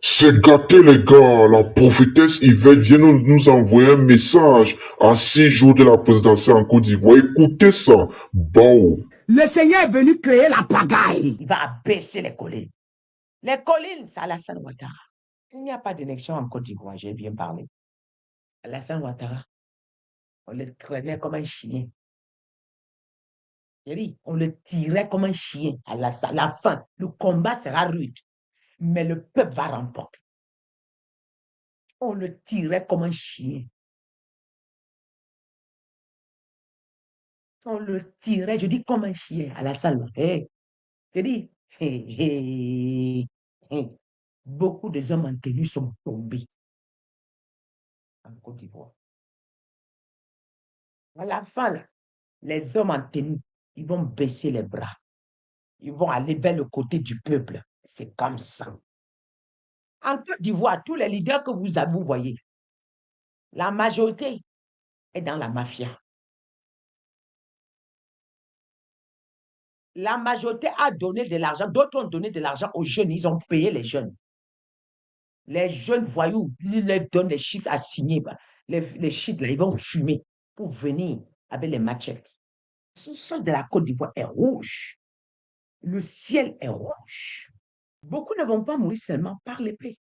C'est gâté les gars, la prophétesse Yvette vient nous envoyer un message à 6 jours de la présidentielle en Côte d'Ivoire. Écoutez ça. Bon. Le Seigneur est venu créer la pagaille. Il va abaisser les collines. Les collines, c'est Alassane Ouattara. Il n'y a pas d'élection en Côte d'Ivoire, j'ai bien parlé. Alassane Ouattara, on le traînait comme un chien. On le tirait comme un chien. À la fin, le combat sera rude, mais le peuple va remporter. On le tirait comme un chien. On le tirait, je dis comme un chien, à la salle. Hey. Je dis, beaucoup de hommes en tenue sont tombés en Côte d'Ivoire. À la fin, là, les hommes en tenue, ils vont baisser les bras. Ils vont aller vers le côté du peuple. C'est comme ça. En Côte d'Ivoire, tous les leaders que vous voyez, la majorité est dans la mafia. La majorité a donné de l'argent, d'autres ont donné de l'argent aux jeunes, ils ont payé les jeunes. Les jeunes voyous, ils leur donnent des chiffres à signer. Les chiffres, là, ils vont fumer pour venir avec les machettes. Le sous-sol de la Côte d'Ivoire est rouge. Le ciel est rouge. Beaucoup ne vont pas mourir seulement par l'épée.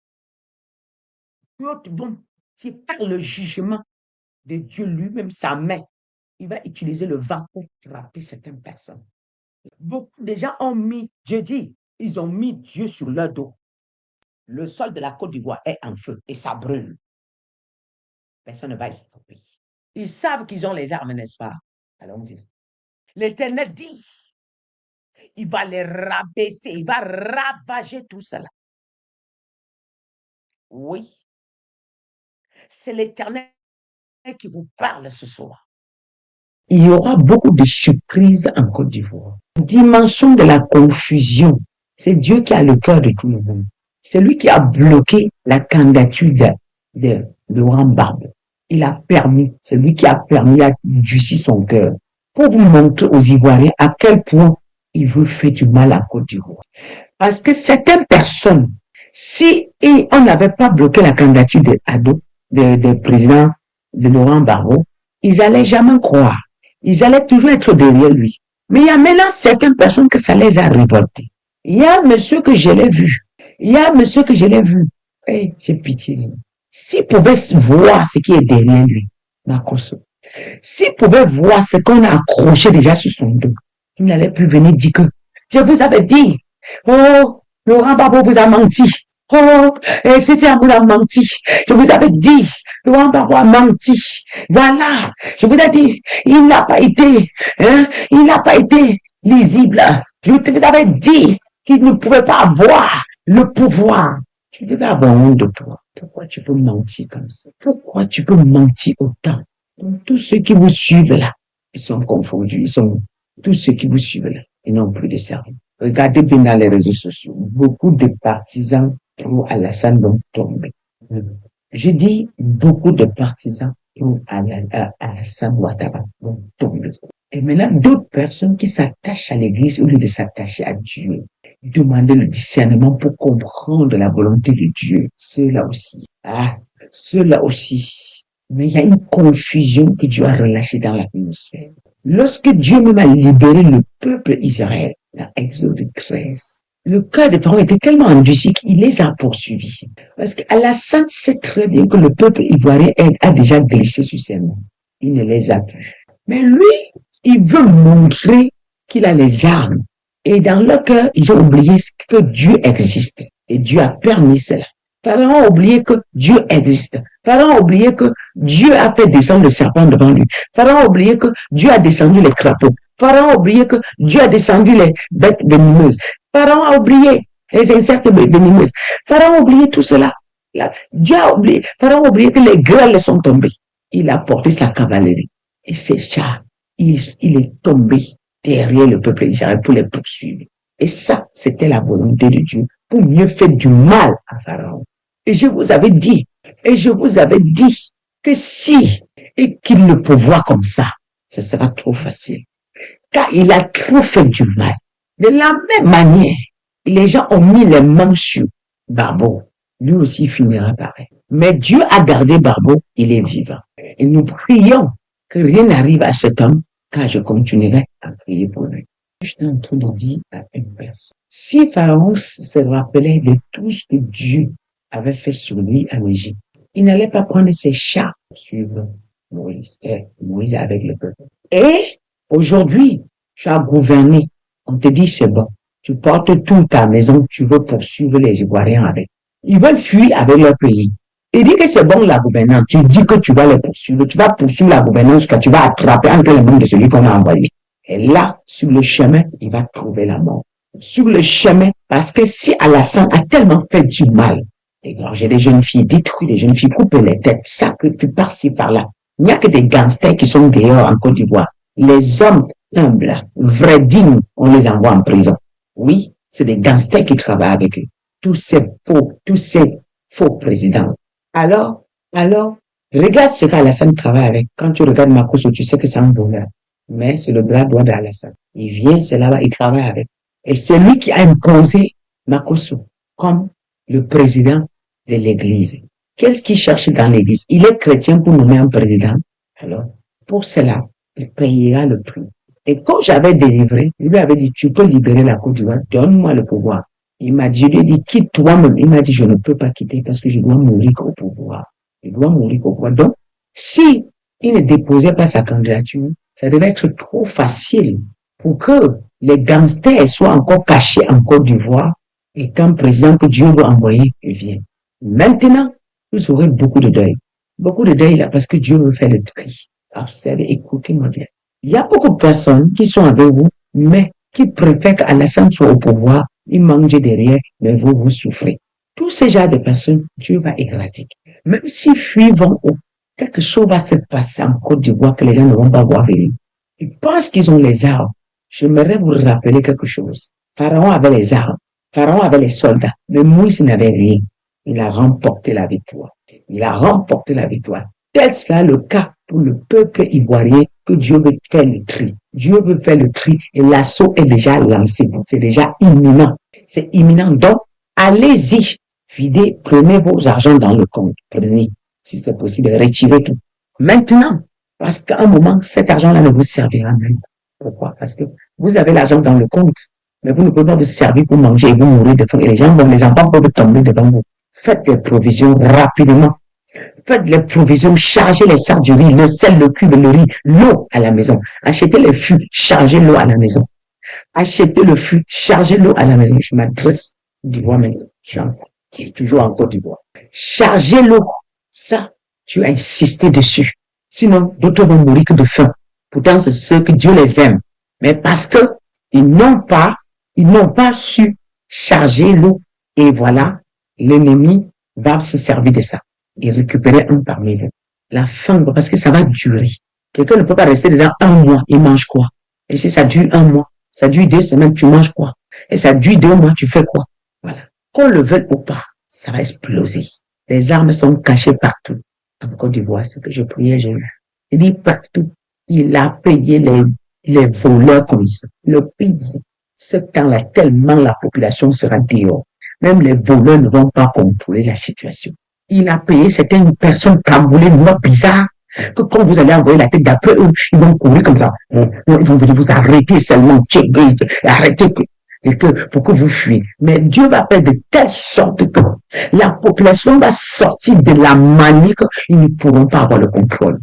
D'autres vont, c'est par le jugement de Dieu lui-même, sa main. Il va utiliser le vent pour frapper certaines personnes. Beaucoup de gens ont mis, je dis, ils ont mis Dieu sur leur dos. Le sol de la Côte d'Ivoire est en feu et ça brûle. Personne ne va y stopper. Ils savent qu'ils ont les armes, n'est-ce pas? Allons-y. L'Éternel dit, il va les rabaisser, il va ravager tout cela. Oui. C'est l'Éternel qui vous parle ce soir. Il y aura beaucoup de surprises en Côte d'Ivoire. Dimension de la confusion. C'est Dieu qui a le cœur de tout le monde. C'est lui qui a bloqué la candidature de Laurent Gbagbo. Il a permis, c'est lui qui a permis à durcir son cœur pour vous montrer aux Ivoiriens à quel point il veut faire du mal à Côte d'Ivoire. Parce que certaines personnes, si on n'avait pas bloqué la candidature de président de Laurent Gbagbo, ils n'allaient jamais croire. Ils allaient toujours être derrière lui. Mais il y a maintenant certaines personnes que ça les a révoltés. Il y a un monsieur que je l'ai vu. Hey, j'ai pitié de lui. S'il pouvait voir ce qui est derrière lui, s'il pouvait voir ce qu'on a accroché déjà sur son dos, il n'allait plus venir dire que je vous avais dit, oh, Laurent Gbagbo vous a menti. Oh, c'est vous a menti. Je vous avais dit, Laurent Gbagbo a menti. Voilà, je vous ai dit, il n'a pas été lisible. Je vous avais dit qu'il ne pouvait pas avoir le pouvoir. Tu devais avoir honte de toi. Pourquoi tu peux mentir comme ça? Pourquoi tu peux mentir autant? Donc, tous ceux qui vous suivent là, ils sont confondus. Tous ceux qui vous suivent là, ils n'ont plus de cerveau. Regardez bien dans les réseaux sociaux. Beaucoup de partisans pro Alassane vont tomber. Je dis beaucoup de partisans pro Alassane Ouattara vont tomber. Et maintenant, d'autres personnes qui s'attachent à l'église au lieu de s'attacher à Dieu, demander le discernement pour comprendre la volonté de Dieu. Ceux-là aussi. Mais il y a une confusion que Dieu a relâchée dans l'atmosphère. Lorsque Dieu même a libéré le peuple Israël, dans Exode 13, le cœur de Pharaon était tellement endurci qu'il les a poursuivis. Parce qu'Alassane sait très bien que le peuple ivoirien a déjà glissé sur ses mains. Il ne les a plus. Mais lui, il veut montrer qu'il a les armes. Et dans leur cœur, ils ont oublié que Dieu existe. Et Dieu a permis cela. Pharaon a oublié que Dieu existe. Pharaon a oublié que Dieu a fait descendre le serpent devant lui. Pharaon a oublié que Dieu a descendu les crapauds. Pharaon a oublié que Dieu a descendu les bêtes venimeuses. Pharaon a oublié les insectes venimeuses. Pharaon a oublié tout cela. Pharaon a oublié que les grêles sont tombées. Il a porté sa cavalerie. Et ses chars, il est tombé derrière le peuple d'Israël pour les poursuivre. Et ça, c'était la volonté de Dieu pour mieux faire du mal à Pharaon. Et je vous avais dit que si et qu'il le pouvoir comme ça, ce sera trop facile. Car il a trop fait du mal. De la même manière, les gens ont mis les mains sur Gbagbo. lui aussi finira pareil. Mais Dieu a gardé Barbeau, il est vivant. Et nous prions que rien n'arrive à cet homme, car je continuerai à prier pour lui. Je suis en train de dire à une personne, si Pharaon se rappelait de tout ce que Dieu avait fait sur lui en Égypte, il n'allait pas prendre ses chats pour suivre Moïse, Moïse avec le peuple. Et aujourd'hui, tu as gouverné, on te dit c'est bon, tu portes toute ta maison, tu veux poursuivre les Ivoiriens avec. Ils veulent fuir avec leur pays. Il dit que c'est bon la gouvernance, tu dis que tu vas les poursuivre, tu vas poursuivre la gouvernance que tu vas attraper entre les mains de celui qu'on a envoyé. Et là, sur le chemin, il va trouver la mort. Sur le chemin, parce que si Alassane a tellement fait du mal, égorger des jeunes filles, détruire des jeunes filles, couper les têtes, sacrifier par-ci, par-là. Il n'y a que des gangsters qui sont dehors en Côte d'Ivoire. Les hommes humbles, vrais, dignes, on les envoie en prison. Oui, c'est des gangsters qui travaillent avec eux. Tous ces faux présidents. Alors, regarde ce qu'Alassane travaille avec. Quand tu regardes Makosso, tu sais que c'est un voleur. Mais c'est le bras droit d'Alassane. Il vient, c'est là-bas, il travaille avec. Et c'est lui qui a imposé Makosso comme le président de l'église. Qu'est-ce qu'il cherche dans l'église? Il est chrétien pour nommer un président. Alors, pour cela, il payera le prix. Et quand j'avais délivré, il lui avait dit, tu peux libérer la Côte d'Ivoire, donne-moi le pouvoir. Il m'a dit, je lui ai dit, quitte toi-même. Il m'a dit, je ne peux pas quitter parce que je dois mourir au pouvoir. Je dois mourir au pouvoir. Donc, si il ne déposait pas sa candidature, ça devait être trop facile pour que les gangsters soient encore cachés en Côte d'Ivoire et qu'un président que Dieu veut envoyer vienne. Maintenant, vous aurez beaucoup de deuil. Beaucoup de deuil là parce que Dieu veut faire le tri. Observez, écoutez-moi bien. Il y a beaucoup de personnes qui sont avec vous, mais qui préfèrent qu'Alassane soit au pouvoir. Ils mangent derrière, mais vous souffrez. Tous ces genres de personnes, Dieu va éradiquer. Même si fuient vont où, quelque chose va se passer en Côte d'Ivoire que les gens ne vont pas voir venir. Ils pensent qu'ils ont les armes. J'aimerais vous rappeler quelque chose. Pharaon avait les armes. Pharaon avait les soldats. Mais Moïse n'avait rien. Il a remporté la victoire. Il a remporté la victoire. Tel sera le cas pour le peuple ivoirien que Dieu veut faire le tri. Dieu veut faire le tri et l'assaut est déjà lancé. C'est déjà imminent. C'est imminent. Donc, allez-y. Videz, prenez vos argents dans le compte. Prenez, si c'est possible, retirez tout. Maintenant, parce qu'à un moment, cet argent-là ne vous servira même pas. Pourquoi? Parce que vous avez l'argent dans le compte, mais vous ne pouvez pas vous servir pour manger et vous mourir de faim. Et les enfants peuvent tomber devant vous. Faites des provisions rapidement. Faites les provisions, chargez les sacs du riz, le sel, le cube, le riz, l'eau à la maison. Achetez les fûts, chargez l'eau à la maison. Achetez le fût, chargez l'eau à la maison. Je m'adresse d'Ivoire maintenant. Je suis toujours en Côte d'Ivoire. Chargez l'eau. Ça, tu as insisté dessus. Sinon, d'autres vont mourir que de faim. Pourtant, c'est ceux que Dieu les aime. Mais parce que ils n'ont pas su charger l'eau. Et voilà, l'ennemi va se servir de ça et récupérer un parmi vous. La faim, parce que ça va durer. Quelqu'un ne peut pas rester dedans un mois, il mange quoi? Et si ça dure un mois, ça dure 2 semaines, tu manges quoi? Et ça dure 2 mois, tu fais quoi? Voilà. Qu'on le veuille ou pas, ça va exploser. Les armes sont cachées partout. En Côte d'Ivoire, ce que je priais, j'ai eu. Il dit partout. Il a payé les voleurs comme ça. Le pays, ce temps-là, tellement la population sera dehors. Même les voleurs ne vont pas contrôler la situation. Il a payé, c'était une personne camoulée, moi bizarre, que quand vous allez envoyer la tête d'après eux, ils vont courir comme ça. Ils vont venir vous arrêter seulement, arrêter pour que vous fuyez. Mais Dieu va faire de telle sorte que la population va sortir de la manière qu'ils ne pourront pas avoir le contrôle.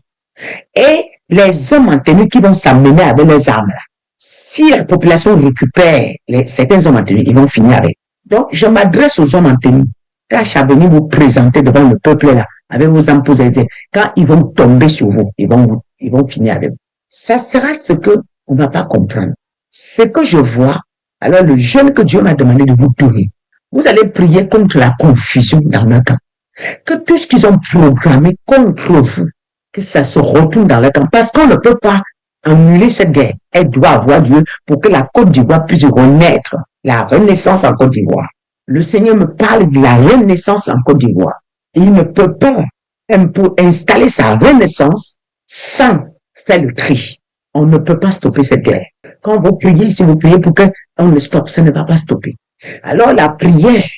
Et les hommes en tenue qui vont s'amener avec leurs armes là, si la population récupère certains hommes en tenue, ils vont finir avec. Donc, je m'adresse aux hommes en tenue. Tâche à venir vous présenter devant le peuple là, avec vos armes posées. Quand ils vont tomber sur vous, ils vont finir avec vous. Ça sera ce que on va pas comprendre. Ce que je vois, alors le jeûne que Dieu m'a demandé de vous donner, vous allez prier contre la confusion dans leur camp. Que tout ce qu'ils ont programmé contre vous, que ça se retourne dans leur camp. Parce qu'on ne peut pas annuler cette guerre. Elle doit avoir lieu pour que la Côte d'Ivoire puisse renaître. La renaissance en Côte d'Ivoire. Le Seigneur me parle de la renaissance en Côte d'Ivoire. Il ne peut pas installer sa renaissance sans faire le tri. On ne peut pas stopper cette guerre. Quand vous priez, si vous priez pour qu'on le stoppe, ça ne va pas stopper. Alors la prière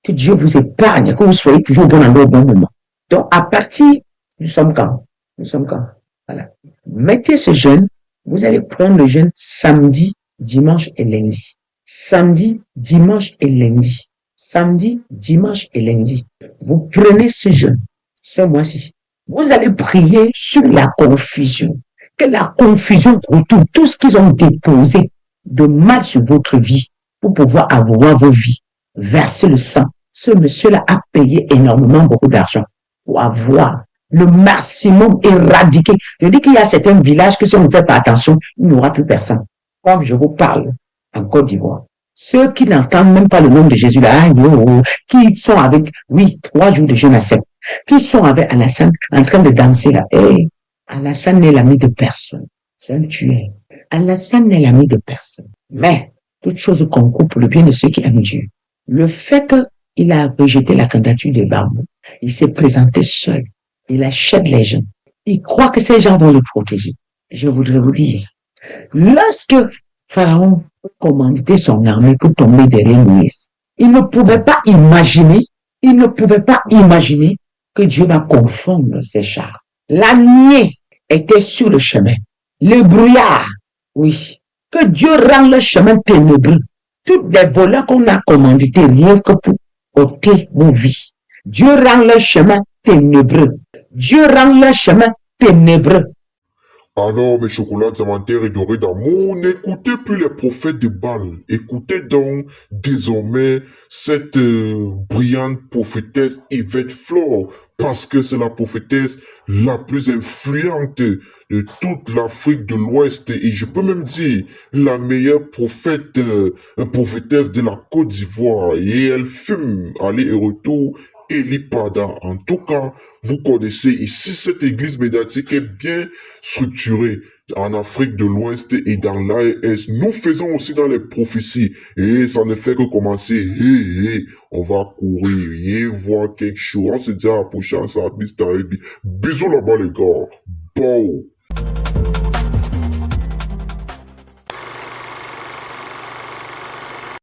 Que Dieu vous épargne, que vous soyez toujours bon endroit au bon moment. Donc, à partir, nous sommes quand? Nous sommes quand? Voilà. Mettez ce jeûne, vous allez prendre le jeûne samedi, dimanche et lundi. Samedi, dimanche et lundi. Samedi, dimanche et lundi. Vous prenez ce jeûne, ce mois-ci. Vous allez prier sur la confusion. Que la confusion retourne tout ce qu'ils ont déposé de mal sur votre vie pour pouvoir avoir vos vies. Verser le sang. Ce monsieur-là a payé énormément beaucoup d'argent pour avoir le maximum éradiqué. Je dis qu'il y a certains villages que si on ne fait pas attention, il n'y aura plus personne. Comme je vous parle en Côte d'Ivoire. Ceux qui n'entendent même pas le nom de Jésus, là, qui sont avec, oui, 3 jours de jeûne à 7, qui sont avec Alassane en train de danser là. Hey, Alassane n'est l'ami de personne. C'est un tueur. Alassane n'est l'ami de personne. Mais, toute chose concourt pour le bien de ceux qui aiment Dieu. Le fait qu'il a rejeté la candidature de Bambou, il s'est présenté seul. Il achète les gens. Il croit que ces gens vont le protéger. Je voudrais vous dire, lorsque Pharaon commandait son armée pour tomber derrière Moïse, il ne pouvait pas imaginer que Dieu va confondre ses chars. La nuée était sur le chemin. Le brouillard, oui. Que Dieu rend le chemin ténébreux. Toutes les voleurs qu'on a commandités rien que pour ôter vos vies. Dieu rend le chemin ténébreux. Dieu rend le chemin ténébreux. Alors, mes chocolats diamantaires et dorés d'amour, n'écoutez plus les prophètes de Baal. Écoutez donc désormais cette brillante prophétesse Yvette Flore, parce que c'est la prophétesse la plus influente de toute l'Afrique de l'Ouest, et je peux même dire la meilleure prophétesse de la Côte d'Ivoire, et elle fume aller et retour Elipada. En tout cas, vous connaissez ici cette église médiatique est bien structurée en Afrique de l'Ouest et dans l'AES. Nous faisons aussi dans les prophéties et ça ne fait que commencer. On va courir et voir quelque chose. On se dit à la prochaine, ça bisous là-bas les gars. Bon.